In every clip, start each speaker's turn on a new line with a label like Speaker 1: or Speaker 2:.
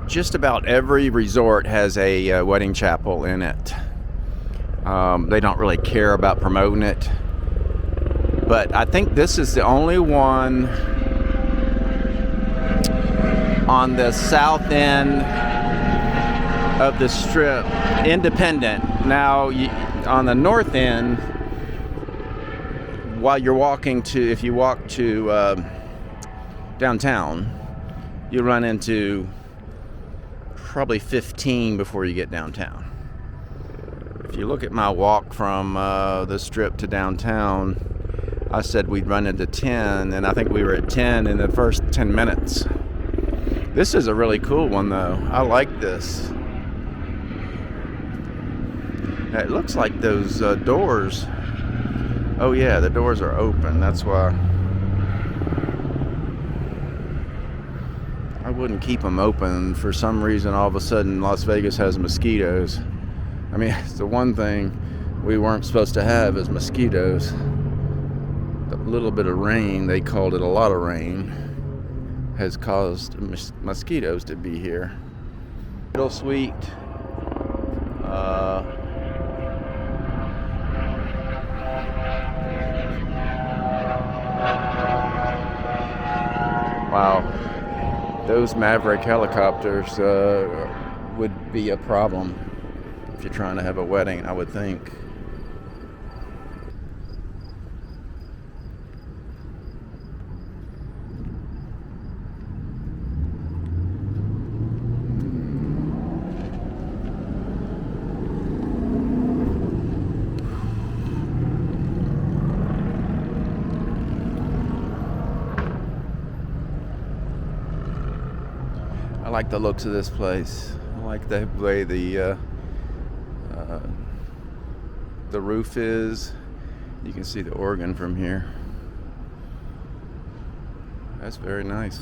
Speaker 1: Just about every resort has a wedding chapel in it. They don't really care about promoting it, but I think this is the only one on the south end of the strip, independent. Now, on the north end, while you're walking to, if you walk to downtown, you run into probably 15 before you get downtown. If you look at my walk from the strip to downtown, I said we'd run into 10, and I think we were at 10 in the first 10 minutes. This is a really cool one, though. I like this. It looks like those doors. Oh yeah, the doors are open. That's why I wouldn't keep them open. For some reason, all of a sudden, Las Vegas has mosquitoes. I mean, it's the one thing we weren't supposed to have is mosquitoes. A little bit of rain, they called it a lot of rain, has caused mosquitoes to be here. Middle suite. Wow, those Maverick helicopters would be a problem if you're trying to have a wedding, I would think. I like the looks of this place. I like the way the roof is. You can see the organ from here. That's very nice.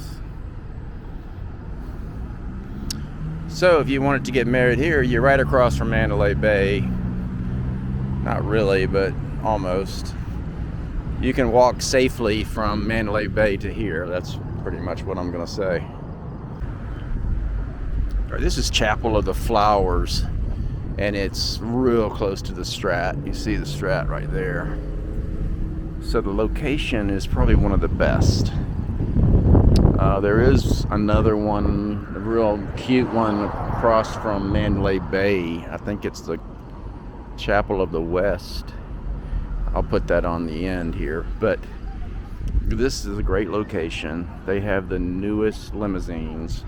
Speaker 1: So if you wanted to get married here, you're right across from Mandalay Bay. Not really, but almost. You can walk safely from Mandalay Bay to here. That's pretty much what I'm gonna say. This is Chapel of the Flowers, and it's real close to the Strat. You see the Strat right there. So the location is probably one of the best. There is another one, a real cute one across from Mandalay Bay. I think it's the Chapel of the West. I'll put that on the end here. But this is a great location. They have the newest limousines.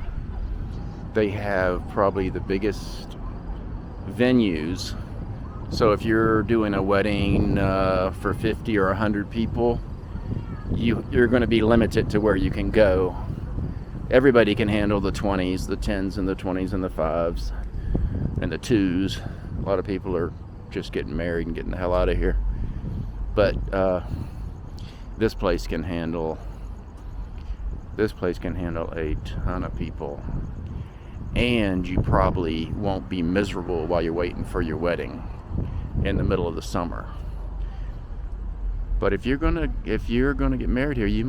Speaker 1: They have probably the biggest venues. So if you're doing a wedding for 50 or 100 people, you're going to be limited to where you can go. Everybody can handle the 20s, the 10s and the 20s and the 5s and the 2s. A lot of people are just getting married and getting the hell out of here. But this place can handle a ton of people. And you probably won't be miserable while you're waiting for your wedding in the middle of the summer. But if you're gonna get married here, you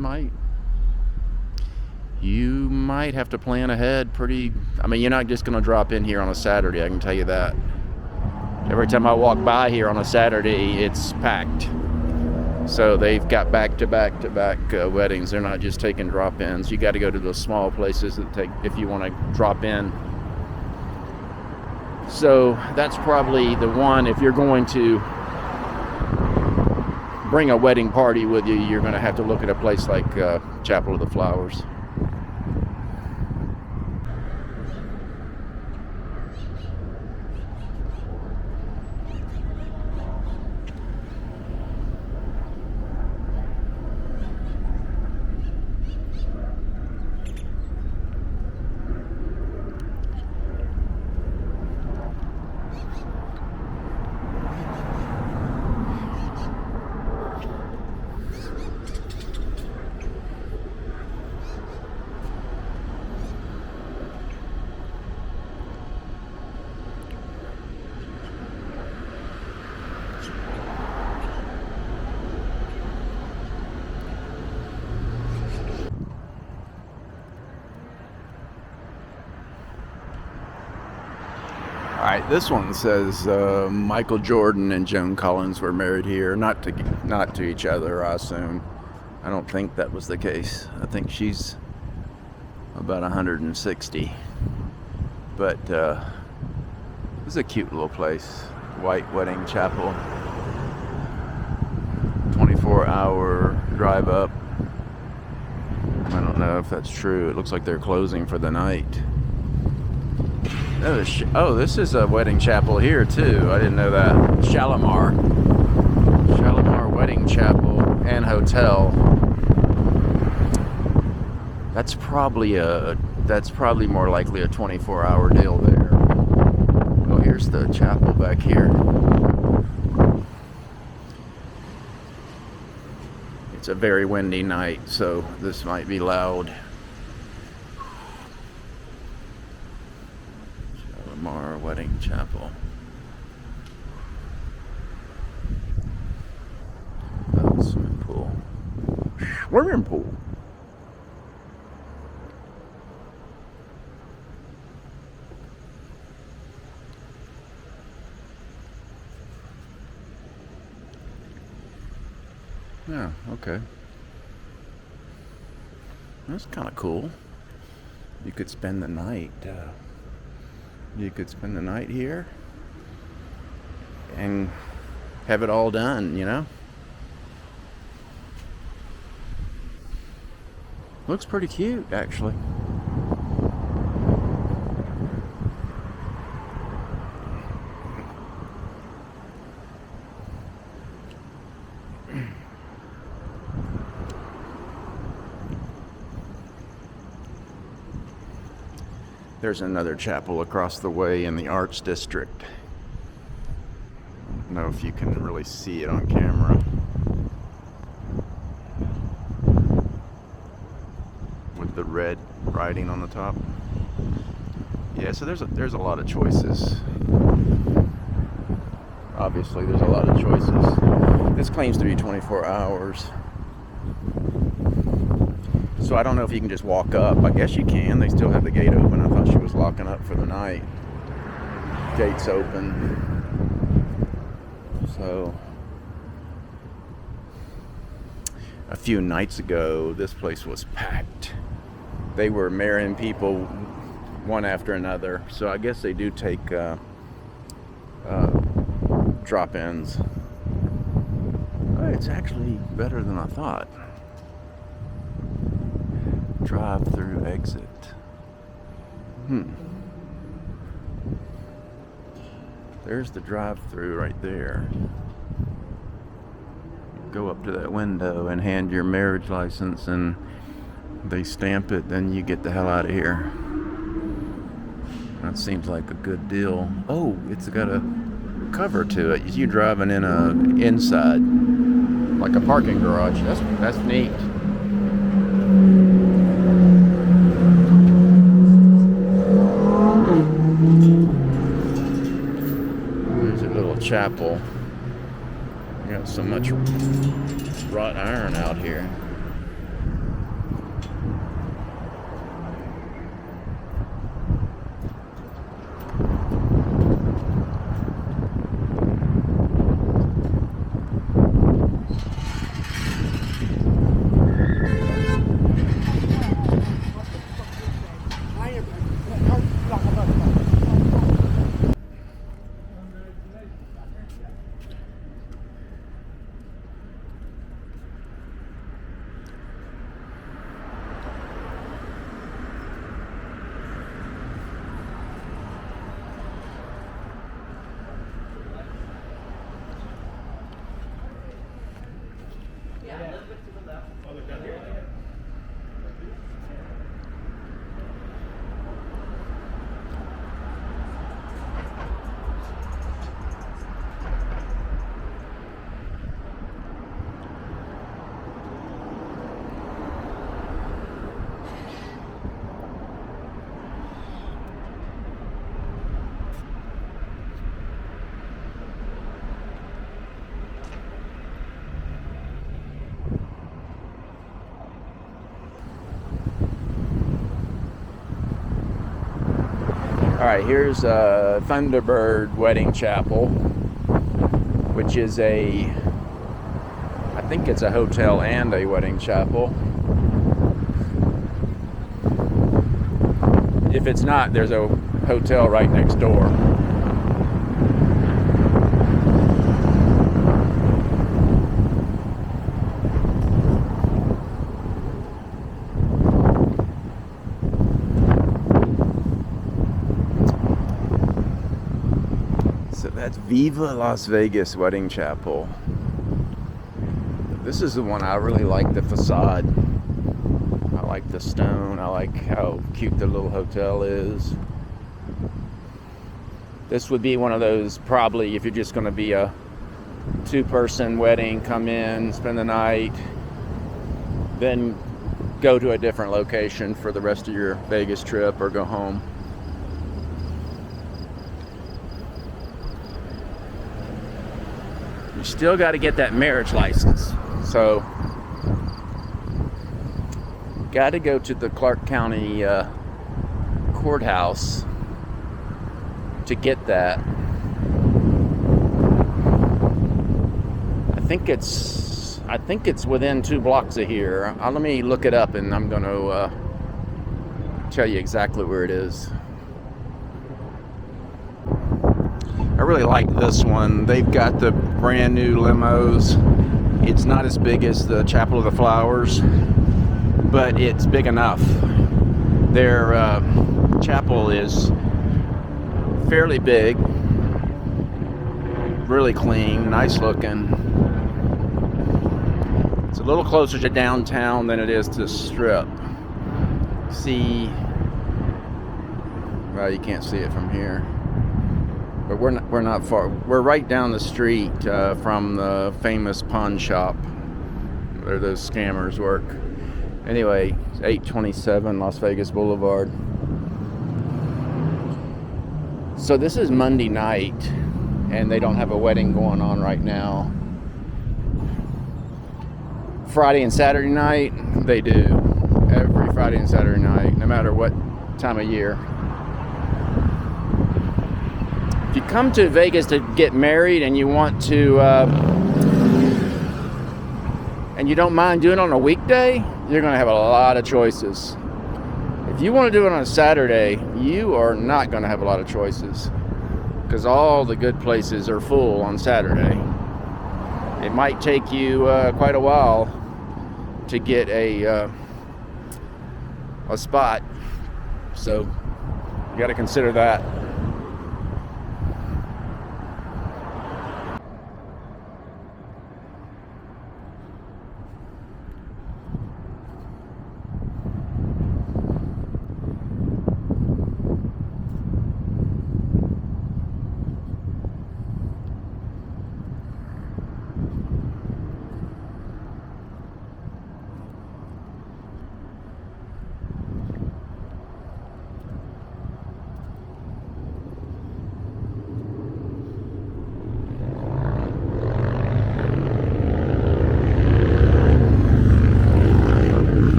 Speaker 1: might have to plan ahead pretty. I mean, you're not just gonna drop in here on a Saturday, I can tell you that. Every time I walk by here on a Saturday, it's packed. So they've got back-to-back weddings. They're not just taking drop-ins. You got to go to those small places that take if you want to drop in. So that's probably the one. If you're going to bring a wedding party with you, you're going to have to look at a place like Chapel of the Flowers. All right, this one says Michael Jordan and Joan Collins were married here, not to each other, I assume. I don't think that was the case. I think she's about 160. But this is a cute little place. White Wedding Chapel. 24-hour drive up. I don't know if that's true. It looks like they're closing for the night. Oh, this is a wedding chapel here too. I didn't know that. Shalimar Wedding Chapel and Hotel. That's probably more likely a 24-hour deal there. Oh, here's the chapel back here. It's a very windy night, so this might be loud. Shalimar Wedding Chapel. Oh, swimming pool. Swimming pool. Yeah, okay. That's kind of cool. You could spend the night. You could spend the night here and have it all done, you know? Looks pretty cute, actually. There's another chapel across the way in the Arts District. I don't know if you can really see it on camera. With the red writing on the top. Yeah, so there's a lot of choices. Obviously, there's a lot of choices. This claims to be 24 hours. So I don't know if you can just walk up. I guess you can. They still have the gate open. I thought she was locking up for the night. Gate's open. So a few nights ago, this place was packed. They were marrying people one after another. So I guess they do take drop-ins. Oh, it's actually better than I thought. Drive-through exit. There's the drive-through right there. Go up to that window and hand your marriage license, and they stamp it, then you get the hell out of here. That seems like a good deal. Oh, it's got a cover to it. You driving in inside, like a parking garage. That's neat. There's a little chapel. You got so much wrought iron out here. All right, here's a Thunderbird Wedding Chapel, which is I think it's a hotel and a wedding chapel. If it's not, there's a hotel right next door. So that's Viva Las Vegas Wedding Chapel. This is the one I really like, the facade. I like the stone. I like how cute the little hotel is. This would be one of those, probably, if you're just going to be a two-person wedding, come in, spend the night, then go to a different location for the rest of your Vegas trip or go home. You still got to get that marriage license. So, got to go to the Clark County courthouse to get that. I think it's within 2 blocks of here. Let me look it up, and I'm going to tell you exactly where it is. I really like this one. They've got the brand new limos. It's not as big as the Chapel of the Flowers, but it's big enough. Their chapel is fairly big, really clean, nice looking. It's a little closer to downtown than it is to the Strip. See, well, you can't see it from here. But we're not far. We're right down the street from the famous pawn shop where those scammers work. Anyway, it's 827 Las Vegas Boulevard. So this is Monday night, and they don't have a wedding going on right now. Friday and Saturday night, they do. Every Friday and Saturday night, no matter what time of year. If you come to Vegas to get married and you want to, and you don't mind doing it on a weekday, you're going to have a lot of choices. If you want to do it on a Saturday, you are not going to have a lot of choices because all the good places are full on Saturday. It might take you quite a while to get a spot, so you got to consider that.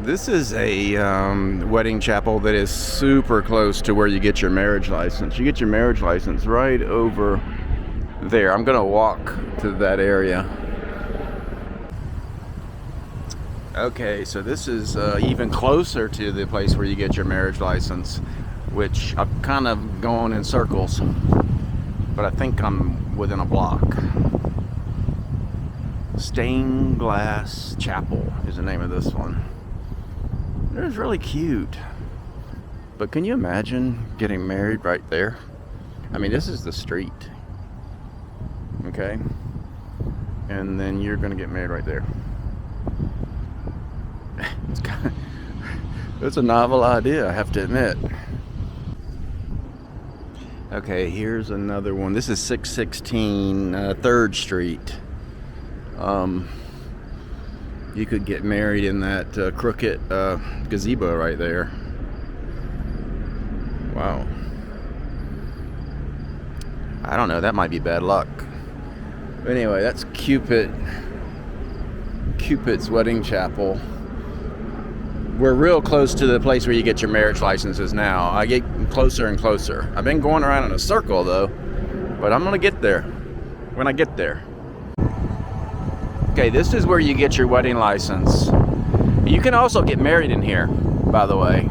Speaker 1: This is a wedding chapel that is super close to where you get your marriage license. You get your marriage license right over there. I'm going to walk to that area. Okay, so this is even closer to the place where you get your marriage license, which I'm kind of going in circles, but I think I'm within a block. Stained Glass Chapel is the name of this one. It was really cute. But can you imagine getting married right there? I mean, this is the street. Okay? And then you're going to get married right there. It's a novel idea, I have to admit. Okay, here's another one. This is 616 3rd Street. You could get married in that crooked gazebo right there. Wow. I don't know, that might be bad luck. But anyway, that's Cupid Cupid's Wedding Chapel. We're real close to the place where you get your marriage licenses now. I get closer and closer. I've been going around in a circle though, but I'm gonna get there when I get there. Okay, this is where you get your wedding license. You can also get married in here, by the way.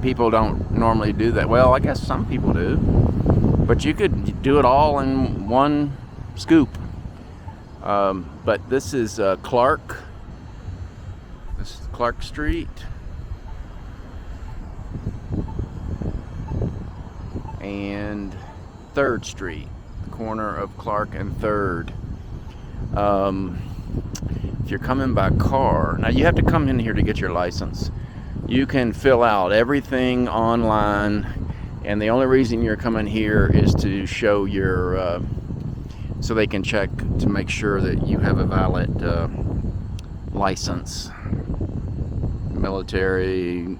Speaker 1: People don't normally do that. Well, I guess some people do, but you could do it all in one scoop. But this is Clark. This is Clark Street. And 3rd Street, the corner of Clark and 3rd. If you're coming by car, now you have to come in here to get your license. You can fill out everything online, and the only reason you're coming here is to show your, so they can check to make sure that you have a valid license, military,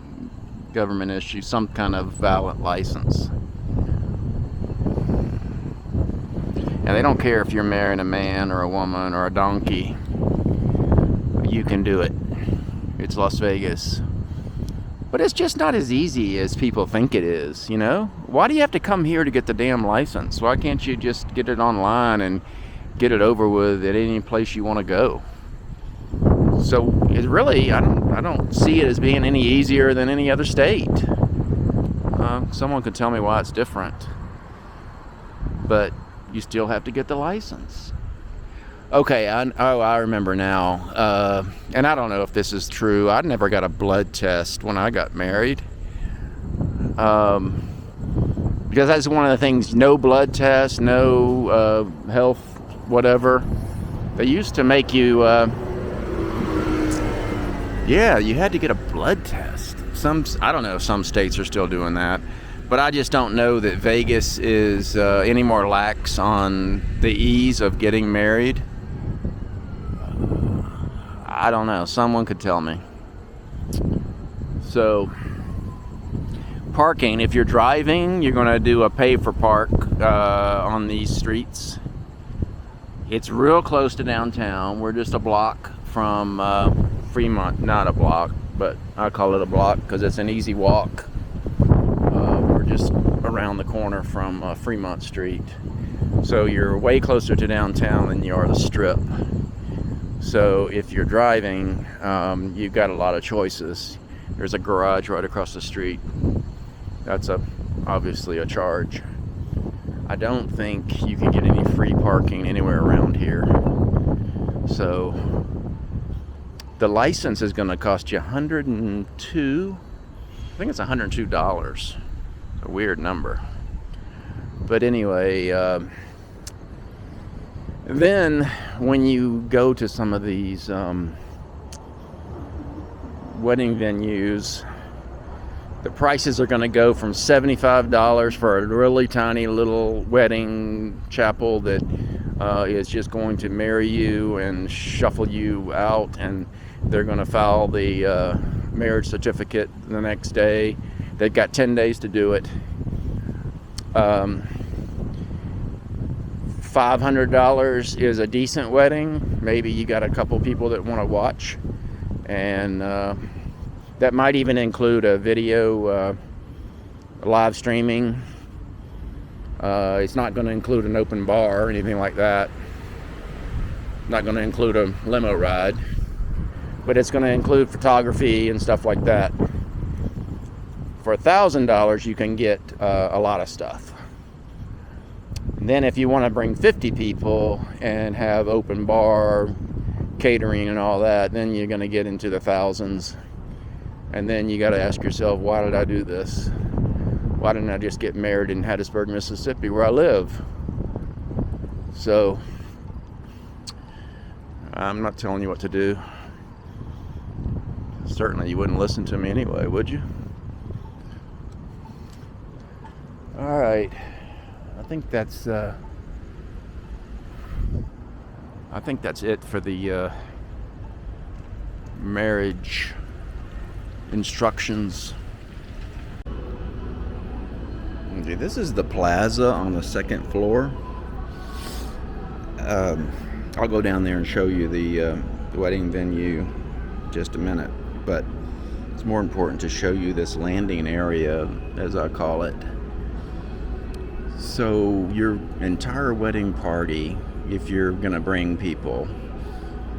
Speaker 1: government issue, some kind of valid license. And they don't care if you're marrying a man or a woman or a donkey. You can do it. It's Las Vegas. But it's just not as easy as people think it is, you know? Why do you have to come here to get the damn license? Why can't you just get it online and get it over with at any place you want to go? So it really, I don't see it as being any easier than any other state. Someone could tell me why it's different. But you still have to get the license. Okay, I remember now. And I don't know if this is true. I never got a blood test when I got married. Because that's one of the things, no blood test, no health, whatever. They used to make you, yeah, you had to get a blood test. I don't know if some states are still doing that. But I just don't know that Vegas is any more lax on the ease of getting married. I don't know. Someone could tell me. So, parking. If you're driving, you're going to do a pay for park on these streets. It's real close to downtown. We're just a block from Fremont. Not a block, but I call it a block because it's an easy walk. Just around the corner from Fremont Street. So you're way closer to downtown than you are the Strip. So if you're driving, you've got a lot of choices. There's a garage right across the street. That's obviously a charge. I don't think you can get any free parking anywhere around here. So the license is going to cost you $102. I think it's $102. A weird number. But anyway, then when you go to some of these wedding venues, the prices are going to go from $75 for a really tiny little wedding chapel that is just going to marry you and shuffle you out, and they're going to file the marriage certificate the next day. They've got 10 days to do it. $500 is a decent wedding. Maybe you got a couple people that want to watch. And that might even include a video live streaming. It's not going to include an open bar or anything like that. Not going to include a limo ride. But it's going to include photography and stuff like that. For $1,000, you can get a lot of stuff. And then if you want to bring 50 people and have open bar, catering and all that, then you're going to get into the thousands. And then you got to ask yourself, why did I do this? Why didn't I just get married in Hattiesburg, Mississippi, where I live? So, I'm not telling you what to do. Certainly you wouldn't listen to me anyway, would you? All right, I think that's it for the marriage instructions. Okay, this is the plaza on the second floor. I'll go down there and show you the the wedding venue in just a minute, but it's more important to show you this landing area, as I call it. So your entire wedding party, if you're going to bring people,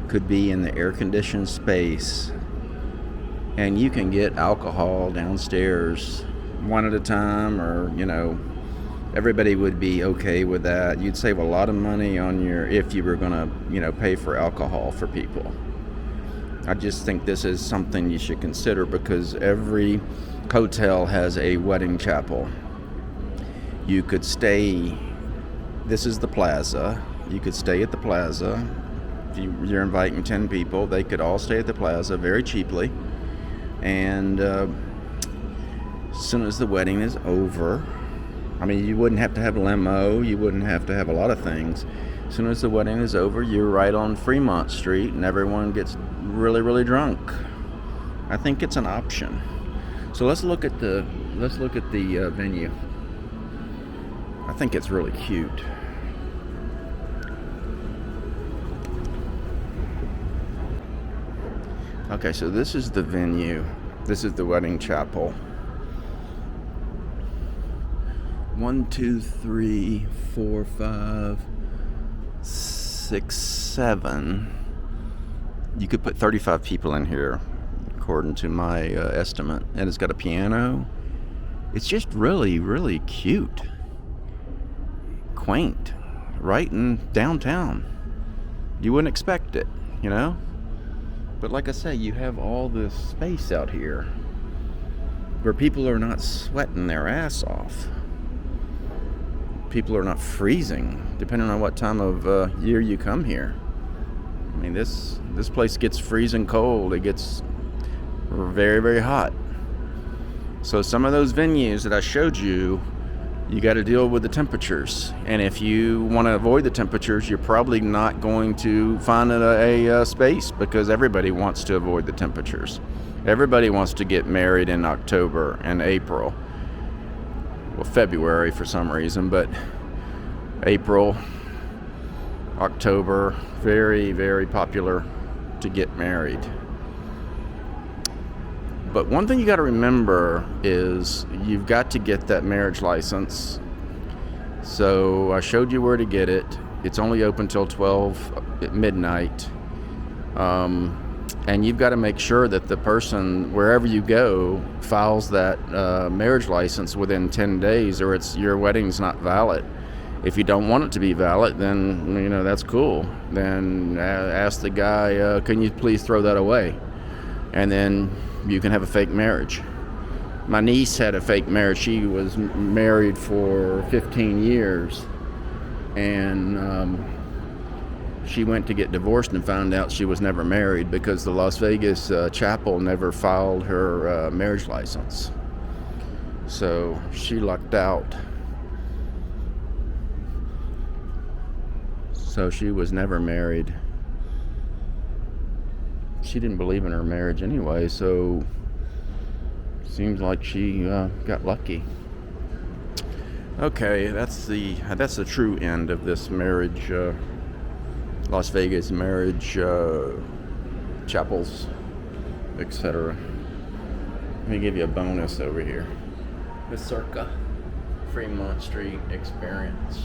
Speaker 1: could be in the air-conditioned space, and you can get alcohol downstairs one at a time, or everybody would be okay with that. You'd save a lot of money on if you were going to pay for alcohol for people. I just think this is something you should consider, because every hotel has a wedding chapel. You could stay, this is the plaza, you could stay at the plaza. If you're inviting 10 people, they could all stay at the plaza very cheaply. And as soon as the wedding is over, you wouldn't have to have a limo, you wouldn't have to have a lot of things. As soon as the wedding is over, you're right on Fremont Street, and everyone gets really, really drunk. I think it's an option. So let's look at the venue. I think it's really cute. Okay, so this is the venue. This is the wedding chapel. 1, 2, 3, 4, 5, 6, 7. You could put 35 people in here, according to my estimate. And it's got a piano. It's just really, really cute. Quaint. Right in downtown. You wouldn't expect it, But like I say, you have all this space out here where people are not sweating their ass off. People are not freezing, depending on what time of year you come here. This place gets freezing cold. It gets very, very hot. So some of those venues that I showed you, you got to deal with the temperatures. And if you want to avoid the temperatures, you're probably not going to find a space, because everybody wants to avoid the temperatures. Everybody wants to get married in October and April. Well, February for some reason, but April, October, very, very popular to get married. But one thing you got to remember is you've got to get that marriage license. So I showed you where to get it. It's only open till 12 at midnight. And you've got to make sure that the person, wherever you go, files that marriage license within 10 days, or your wedding's not valid. If you don't want it to be valid, then, that's cool. Then ask the guy, can you please throw that away? And then you can have a fake marriage. My niece had a fake marriage. She was married for 15 years, and she went to get divorced and found out she was never married, because the Las Vegas chapel never filed her marriage license. So she lucked out. So she was never married. She didn't believe in her marriage anyway, so seems like she got lucky. Okay, that's the true end of this marriage, Las Vegas marriage chapels, etc. Let me give you a bonus over here. The Circa Fremont Street Experience.